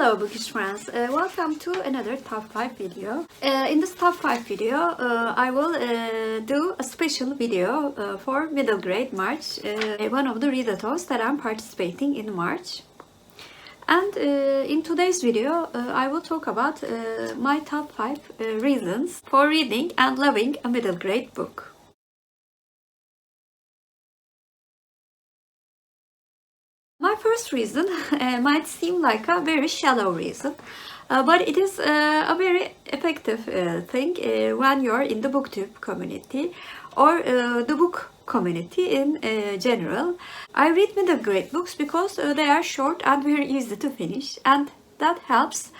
Hello Bookish friends, welcome to another top 5 video. In this top 5 video, I will do a special video for middle grade March, one of the readathons that I'm participating in March. And in today's video, I will talk about my top 5 reasons for reading and loving a middle grade book. My first reason might seem like a very shallow reason, but it is a very effective thing when you're in the booktube community or the book community in general. I read middle grade books because they are short and very easy to finish, and that helps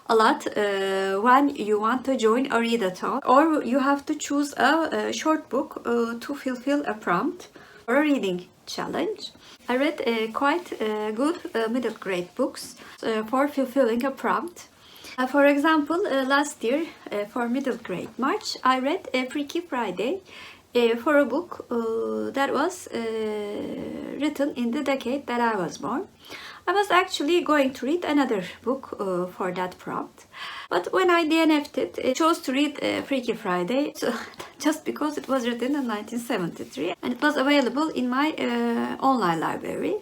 a lot when you want to join a readathon or you have to choose a short book to fulfill a prompt or a reading challenge. I read quite good middle grade books for fulfilling a prompt. For example, last year for middle grade March, I read Freaky Friday for a book that was written in the decade that I was born. I was actually going to read another book for that prompt, but when I DNF'd it, I chose to read Freaky Friday just because it was written in 1973 and it was available in my online library.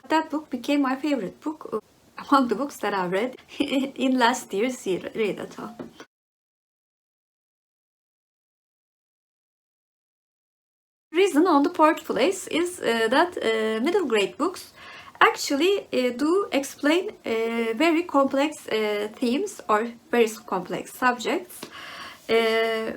That book became my favorite book among the books that I read in last year's readathon. The reason on the fourth place is that middle grade books actually do explain very complex themes or very complex subjects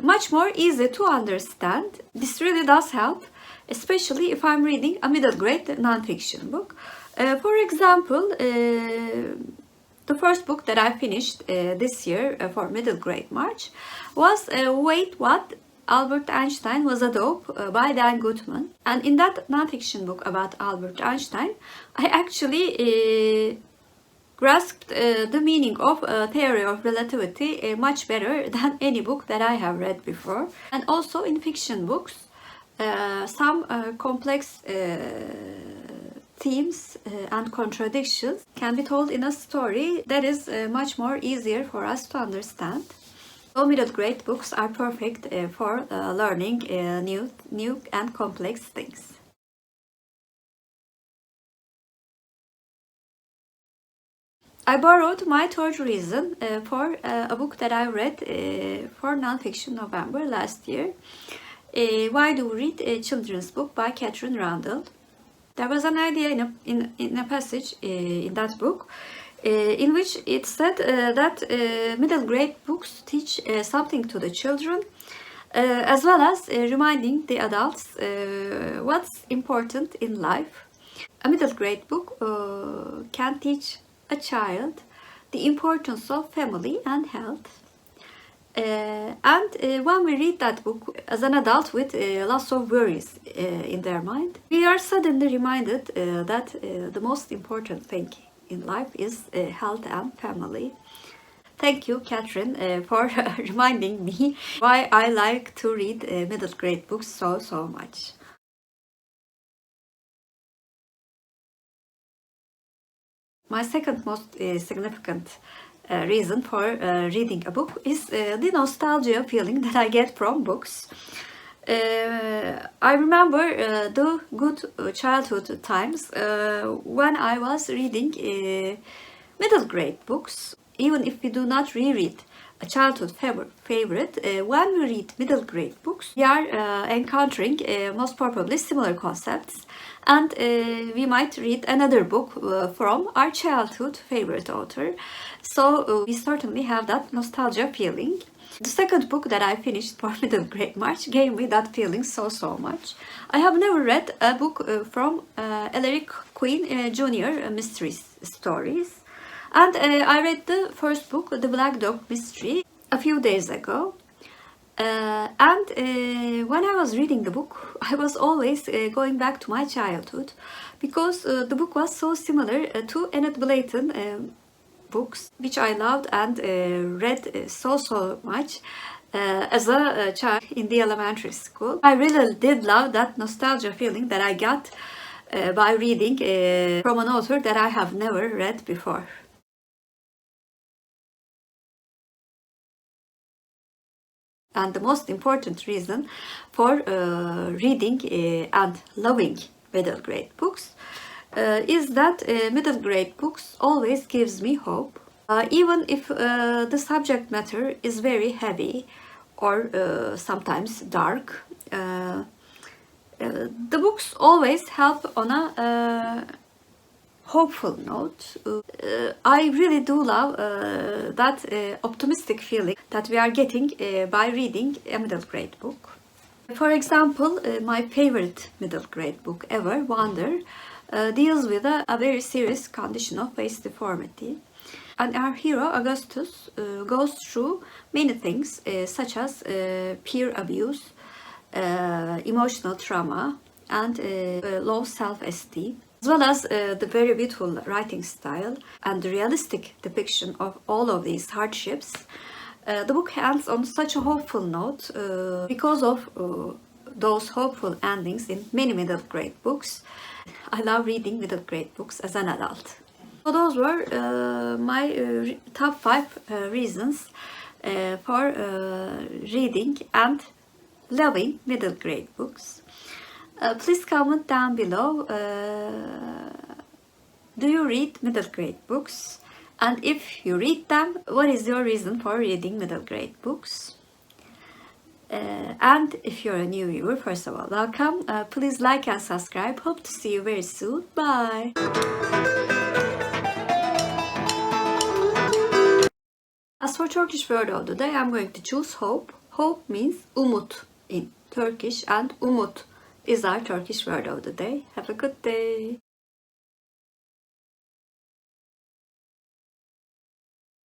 much more easy to understand. This really does help, especially if I'm reading a middle grade non-fiction book. For example, the first book that I finished this year for middle grade March was Wait What? Albert Einstein Was a Dope by Gutman. And in that non-fiction book about Albert Einstein, I actually grasped the meaning of theory of relativity much better than any book that I have read before. And also in fiction books, some complex themes and contradictions can be told in a story that is much more easier for us to understand. So middle grade books are perfect for learning new and complex things. I borrowed my third reason for a book that I read for Nonfiction November last year. Why Do We Read? A Children's Book by Katherine Rundell. There was an idea in a passage in that book in which it said that middle grade books teach something to the children as well as reminding the adults what's important in life. A middle grade book can teach a child the importance of family and health. And when we read that book as an adult with lots of worries in their mind, we are suddenly reminded that the most important thing in life is health and family. Thank you, Katherine, for reminding me why I like to read middle grade books so much. My second most significant reason for reading a book is the nostalgia feeling that I get from books. I remember the good childhood times when I was reading middle grade books. Even if we do not reread a childhood favorite, when we read middle grade books, we are encountering most probably similar concepts, and we might read another book from our childhood favorite author. So we certainly have that nostalgia feeling. The second book that I finished for middle grade March gave me that feeling so much. I have never read a book from Ellery Queen Jr. mystery stories, and I read the first book, The Black Dog Mystery, a few days ago. And when I was reading the book, I was always going back to my childhood because the book was so similar to Enid Blyton books, which I loved and read so much as a child in the elementary school. I really did love that nostalgia feeling that I got by reading from an author that I have never read before. And the most important reason for reading and loving middle grade books is that middle grade books always gives me hope. Even if the subject matter is very heavy or sometimes dark, the books always help on a hopeful note. I really do love that optimistic feeling that we are getting by reading a middle grade book. For example, my favorite middle grade book ever, Wonder, deals with a very serious condition of face deformity. And our hero, Augustus, goes through many things such as peer abuse, emotional trauma, and low self-esteem, as well as the very beautiful writing style and the realistic depiction of all of these hardships. The book ends on such a hopeful note because of those hopeful endings in many middle grade books. I love reading middle grade books as an adult. So those were my top 5 reasons for reading and loving middle grade books. Please comment down below, do you read middle grade books? And if you read them, what is your reason for reading middle grade books? And if you're a new viewer, first of all, welcome. Please like and subscribe. Hope to see you very soon. Bye. As for Turkish word of the day, I'm going to choose hope. Hope means umut in Turkish, and umut is our Turkish word of the day. Have a good day.